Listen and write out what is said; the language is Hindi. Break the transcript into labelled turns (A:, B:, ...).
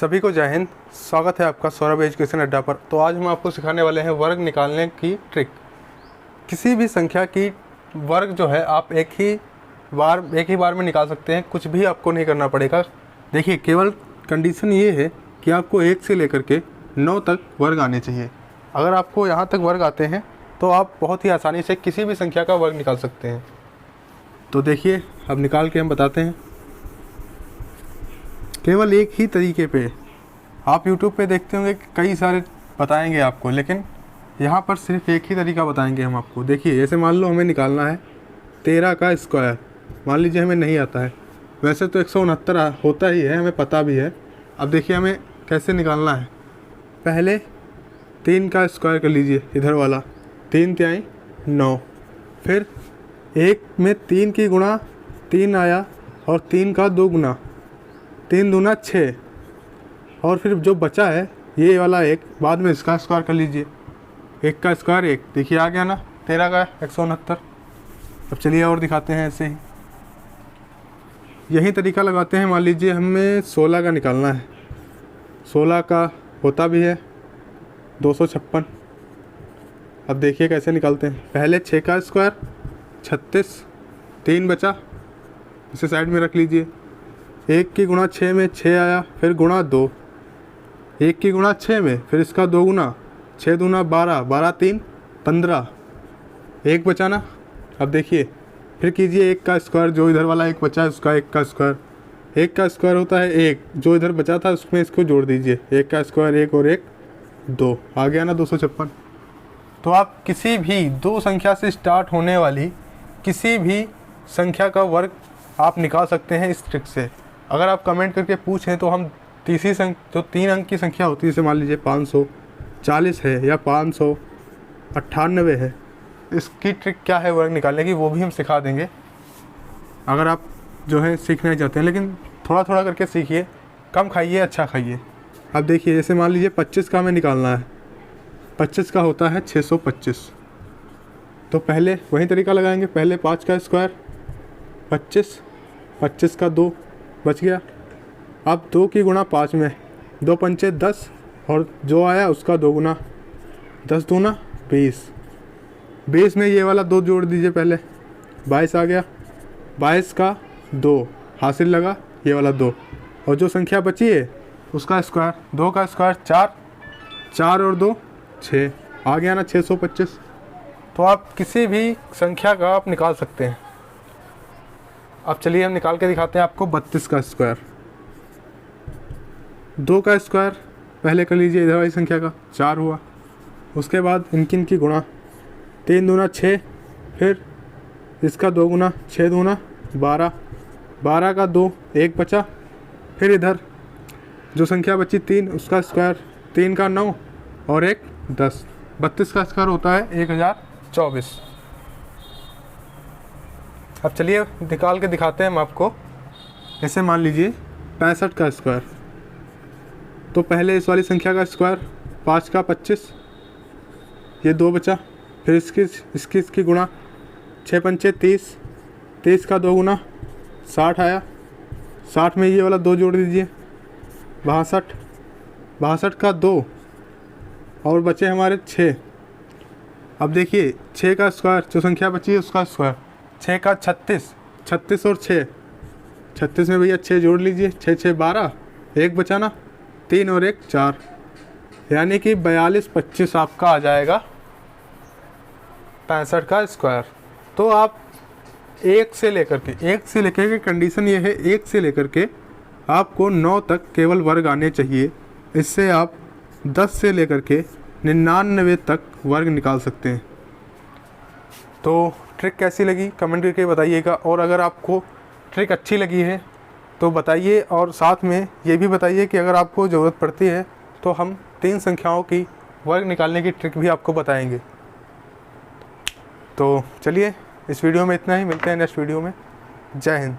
A: सभी को जय हिंद। स्वागत है आपका सौरभ एजुकेशन अड्डा पर। तो आज हम आपको सिखाने वाले हैं वर्ग निकालने की ट्रिक। किसी भी संख्या की वर्ग जो है आप एक ही बार में निकाल सकते हैं, कुछ भी आपको नहीं करना पड़ेगा। देखिए, केवल कंडीशन ये है कि आपको 1 से लेकर के 9 तक वर्ग आने चाहिए। अगर आपको यहाँ तक वर्ग आते हैं तो आप बहुत ही आसानी से किसी भी संख्या का वर्ग निकाल सकते हैं। तो देखिए, अब निकाल के हम बताते हैं। केवल एक ही तरीके पे आप YouTube पे देखते होंगे कि कई सारे बताएंगे आपको, लेकिन यहाँ पर सिर्फ एक ही तरीका बताएंगे हम आपको। देखिए, जैसे मान लो हमें निकालना है 13 का स्क्वायर। मान लीजिए हमें नहीं आता है, वैसे तो 169 होता ही है, हमें पता भी है। अब देखिए हमें कैसे निकालना है। पहले 3 का स्क्वायर कर लीजिए, इधर वाला 3 तिहाई 9। फिर 1 में 3 की गुणा 3 आया और 3 का 2 गुना 3 दूना 6, और फिर जो बचा है ये वाला 1, बाद में इसका स्क्वायर कर लीजिए। 1 का स्क्वायर 1, देखिए आ गया ना 13 का 169। अब चलिए और दिखाते हैं। ऐसे ही यही तरीका लगाते हैं। मान लीजिए हमें 16 का निकालना है। 16 का होता भी है 256। अब देखिए कैसे निकालते हैं। पहले 6 का स्क्वायर 36, 3 बचा, इसे साइड में रख लीजिए। 1 की गुणा 6 में 6 आया, फिर गुणा 2। 1 की गुणा 6 में, फिर इसका 2 गुना, 6 दूना 12, 12 3 15, 1 बचा ना। अब देखिए फिर कीजिए 1 का स्क्वायर, जो इधर वाला 1 बचा है उसका 1 का स्क्वायर। 1 का स्क्वायर होता है 1, जो इधर बचा था उसमें इसको जोड़ दीजिए। 1 का स्क्वायर 1 और 1 2, आ गया ना 256। तो आप किसी भी 2 संख्या से स्टार्ट होने वाली किसी भी संख्या का वर्ग आप निकाल सकते हैं इस ट्रिक से। अगर आप कमेंट करके पूछें तो हम जो 3 अंक की संख्या होती है, जैसे मान लीजिए 540 है या 598 है, इसकी ट्रिक क्या है वर्ग निकालने की, वो भी हम सिखा देंगे। अगर आप जो है सीखना चाहते हैं, लेकिन थोड़ा थोड़ा करके सीखिए, कम खाइए अच्छा खाइए। अब देखिए, जैसे मान लीजिए 25 का हमें निकालना है। 25 का होता है 625। तो पहले वही तरीका लगाएंगे। पहले 5 का स्क्वायर 25, 25 का 2 बच गया। अब 2 की गुणा 5 में, 2 पंचे 10, और जो आया उसका 2 गुना, 10 दूना 20। 20 में ये वाला 2 जोड़ दीजिए पहले, 22 आ गया। 22 का 2 हासिल लगा, ये वाला 2, और जो संख्या बची है उसका स्क्वायर। 2 का स्क्वायर 4, 4 और 2 6, आ गया ना 625। तो आप किसी भी संख्या का आप निकाल सकते हैं। अब चलिए हम निकाल के दिखाते हैं आपको 32 का स्क्वायर। 2 का स्क्वायर पहले कर लीजिए, इधर वाली संख्या का 4 हुआ। उसके बाद इनकी गुणा, 3 दूना 6, फिर इसका 2 गुना, 6 दूना 12, 12 का 2 1 बचा। फिर इधर जो संख्या बची 3, उसका स्क्वायर, 3 का 9 और 1 10। 32 का स्क्वायर होता है 1024। अब चलिए निकाल के दिखाते हैं हम आपको। ऐसे मान लीजिए 65 का स्क्वायर। तो पहले इस वाली संख्या का स्क्वायर, 5 का 25, ये 2 बचा। फिर इसकी गुणा, 6 पंचे 30, 30 का 2 गुना 60 आया। 60 में ये वाला 2 जोड़ दीजिए, 62, 62 का 2, और बचे हमारे 6। अब देखिए 6 का स्क्वायर, जो संख्या बची है उसका स्क्वायर, 6 का 36, 36 और 6, 36 में भैया 6 जोड़ लीजिए, 6 6 12, 1 बचा ना, 3 और 1 4, यानी कि 42 25 आपका आ जाएगा 65 का स्क्वायर। तो आप 1 से लेकर के कंडीशन ये है, 1 से लेकर के आपको 9 तक केवल वर्ग आने चाहिए। इससे आप 10 से लेकर के 99 तक वर्ग निकाल सकते हैं। तो ट्रिक कैसी लगी कमेंट करके बताइएगा, और अगर आपको ट्रिक अच्छी लगी है तो बताइए, और साथ में ये भी बताइए कि अगर आपको ज़रूरत पड़ती है तो हम 3 संख्याओं की वर्ग निकालने की ट्रिक भी आपको बताएंगे। तो चलिए इस वीडियो में इतना ही, मिलते हैं नेक्स्ट वीडियो में। जय हिंद।